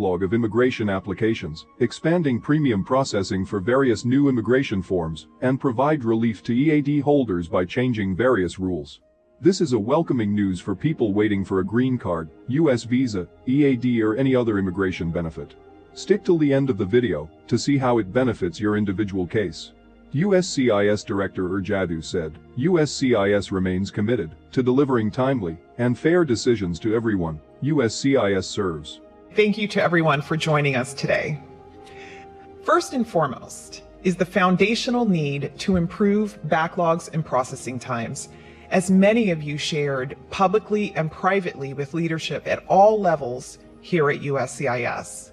backlog of immigration applications, expanding premium processing for various new immigration forms, and provide relief to EAD holders by changing various rules. This is a welcoming news for people waiting for a green card, US visa, EAD or any other immigration benefit. Stick till the end of the video to see how it benefits your individual case. USCIS Director Urjadu said, USCIS remains committed to delivering timely and fair decisions to everyone USCIS serves. Thank you to everyone for joining us today. First and foremost is the foundational need to improve backlogs and processing times, as many of you shared publicly and privately with leadership at all levels here at USCIS.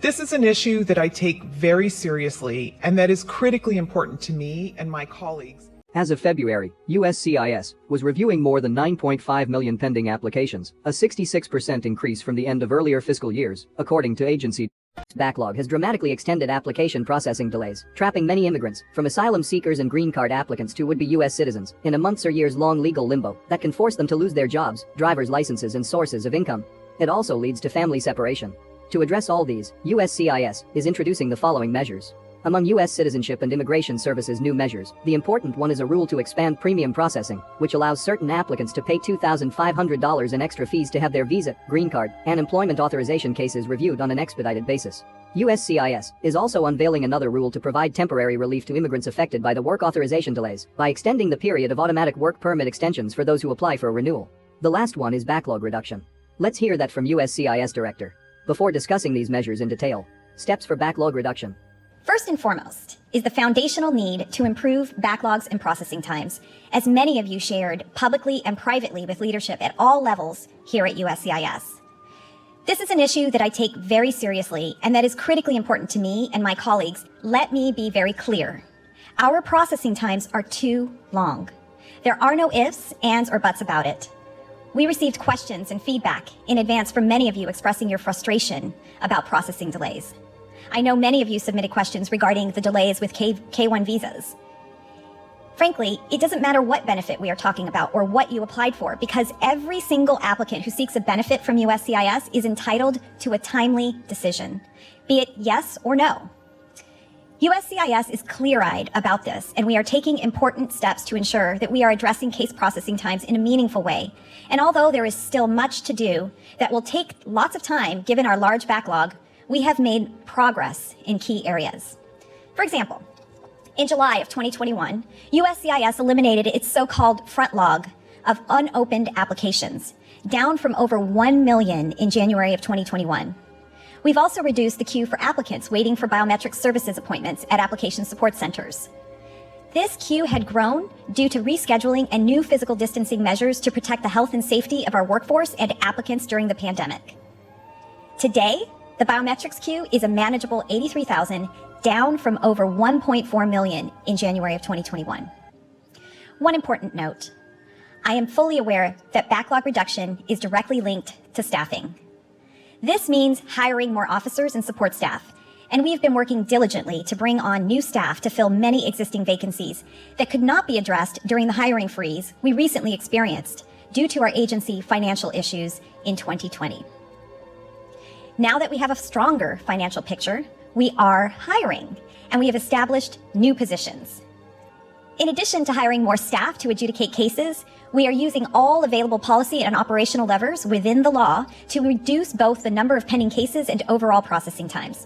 This is an issue that I take very seriously and that is critically important to me and my colleagues. As of February, USCIS was reviewing more than 9.5 million pending applications, a 66% increase from the end of earlier fiscal years, according to agency. Backlog has dramatically extended application processing delays, trapping many immigrants, from asylum seekers and green card applicants to would-be U.S. citizens, in a months or years-long legal limbo that can force them to lose their jobs, driver's licenses and sources of income. It also leads to family separation. To address all these, USCIS is introducing the following measures. Among U.S. Citizenship and Immigration Services new measures, the important one is a rule to expand premium processing, which allows certain applicants to pay $2,500 in extra fees to have their visa, green card, and employment authorization cases reviewed on an expedited basis. USCIS is also unveiling another rule to provide temporary relief to immigrants affected by the work authorization delays by extending the period of automatic work permit extensions for those who apply for a renewal. The last one is backlog reduction. Let's hear that from USCIS Director. Before discussing these measures in detail, steps for backlog reduction. First and foremost is the foundational need to improve backlogs and processing times, as many of you shared publicly and privately with leadership at all levels here at USCIS. This is an issue that I take very seriously and that is critically important to me and my colleagues. Let me be very clear. Our processing times are too long. There are no ifs, ands, or buts about it. We received questions and feedback in advance from many of you expressing your frustration about processing delays. I know many of you submitted questions regarding the delays with K-1 visas. Frankly, it doesn't matter what benefit we are talking about or what you applied for, because every single applicant who seeks a benefit from USCIS is entitled to a timely decision, be it yes or no. USCIS is clear-eyed about this, and we are taking important steps to ensure that we are addressing case processing times in a meaningful way. And although there is still much to do that will take lots of time given our large backlog, we have made progress in key areas. For example, in July of 2021, USCIS eliminated its so-called front log of unopened applications, down from over 1 million in January of 2021. We've also reduced the queue for applicants waiting for biometric services appointments at application support centers. This queue had grown due to rescheduling and new physical distancing measures to protect the health and safety of our workforce and applicants during the pandemic. Today, the biometrics queue is a manageable 83,000, down from over 1.4 million in January of 2021. One important note, I am fully aware that backlog reduction is directly linked to staffing. This means hiring more officers and support staff, and we have been working diligently to bring on new staff to fill many existing vacancies that could not be addressed during the hiring freeze we recently experienced due to our agency financial issues in 2020. Now that we have a stronger financial picture, we are hiring, and we have established new positions. In addition to hiring more staff to adjudicate cases, we are using all available policy and operational levers within the law to reduce both the number of pending cases and overall processing times.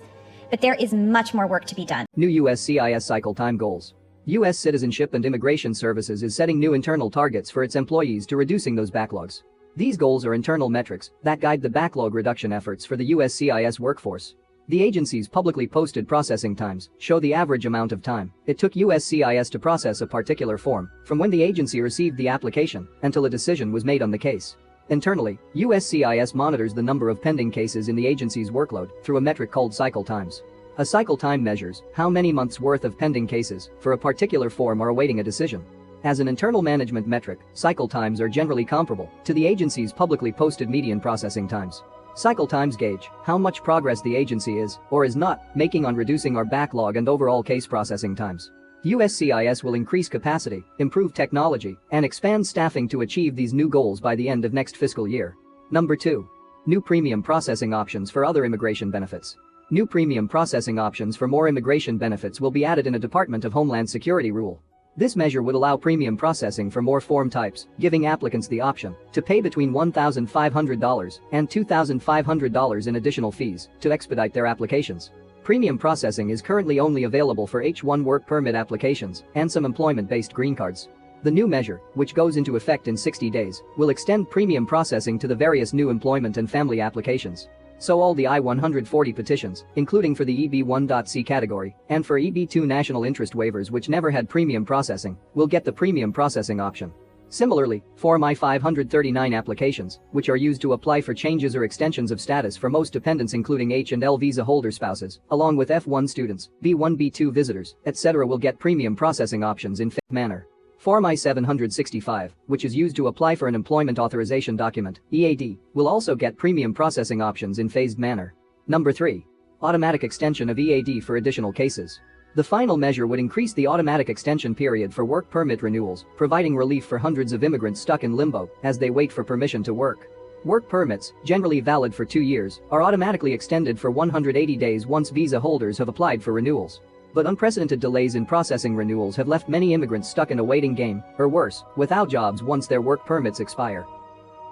But there is much more work to be done. New USCIS cycle time goals. U.S. Citizenship and Immigration Services is setting new internal targets for its employees to reducing those backlogs. These goals are internal metrics that guide the backlog reduction efforts for the USCIS workforce. The agency's publicly posted processing times show the average amount of time it took USCIS to process a particular form from when the agency received the application until a decision was made on the case. Internally, USCIS monitors the number of pending cases in the agency's workload through a metric called cycle times. A cycle time measures how many months' worth of pending cases for a particular form are awaiting a decision. As an internal management metric, cycle times are generally comparable to the agency's publicly posted median processing times. Cycle times gauge how much progress the agency is or is not making on reducing our backlog and overall case processing times. USCIS will increase capacity, improve technology, and expand staffing to achieve these new goals by the end of next fiscal year. Number 2. New premium processing options for other immigration benefits. New premium processing options for more immigration benefits will be added in a Department of Homeland Security rule. This measure would allow premium processing for more form types, giving applicants the option to pay between $1,500 and $2,500 in additional fees to expedite their applications. Premium processing is currently only available for H-1 work permit applications and some employment-based green cards. The new measure, which goes into effect in 60 days, will extend premium processing to the various new employment and family applications. So all the I-140 petitions, including for the EB1.C category and for EB2 national interest waivers which never had premium processing, will get the premium processing option. Similarly, Form I-539 applications, which are used to apply for changes or extensions of status for most dependents including H&L visa holder spouses, along with F1 students, B1, B2 visitors, etc. will get premium processing options in phased manner. Form I-765, which is used to apply for an employment authorization document, EAD, will also get premium processing options in phased manner. Number 3. Automatic extension of EAD for additional cases. The final measure would increase the automatic extension period for work permit renewals, providing relief for hundreds of immigrants stuck in limbo as they wait for permission to work. Work permits, generally valid for 2 years, are automatically extended for 180 days once visa holders have applied for renewals. But unprecedented delays in processing renewals have left many immigrants stuck in a waiting game, or worse, without jobs once their work permits expire.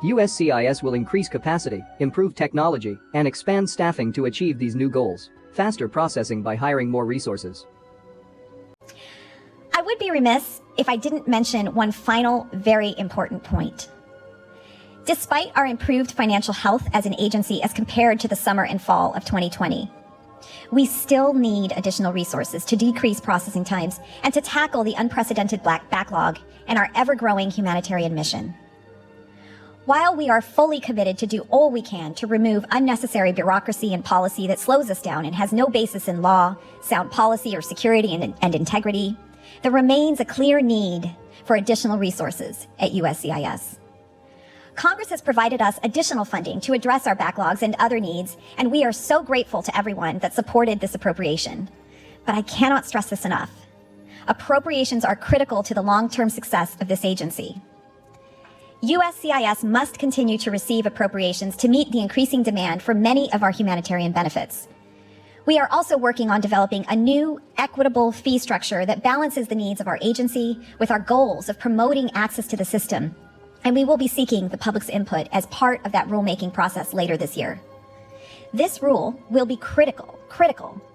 USCIS will increase capacity, improve technology, and expand staffing to achieve these new goals. Faster processing by hiring more resources. I would be remiss if I didn't mention one final, very important point. Despite our improved financial health as an agency as compared to the summer and fall of 2020, we still need additional resources to decrease processing times and to tackle the unprecedented backlog and our ever-growing humanitarian mission. While we are fully committed to do all we can to remove unnecessary bureaucracy and policy that slows us down and has no basis in law, sound policy, or security and integrity, there remains a clear need for additional resources at USCIS. Congress has provided us additional funding to address our backlogs and other needs, and we are so grateful to everyone that supported this appropriation. But I cannot stress this enough. Appropriations are critical to the long-term success of this agency. USCIS must continue to receive appropriations to meet the increasing demand for many of our humanitarian benefits. We are also working on developing a new, equitable fee structure that balances the needs of our agency with our goals of promoting access to the system, and we will be seeking the public's input as part of that rulemaking process later this year. This rule will be critical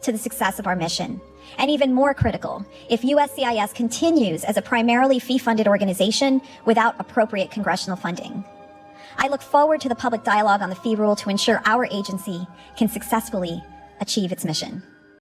to the success of our mission, and even more critical if USCIS continues as a primarily fee-funded organization without appropriate congressional funding. I look forward to the public dialogue on the fee rule to ensure our agency can successfully achieve its mission.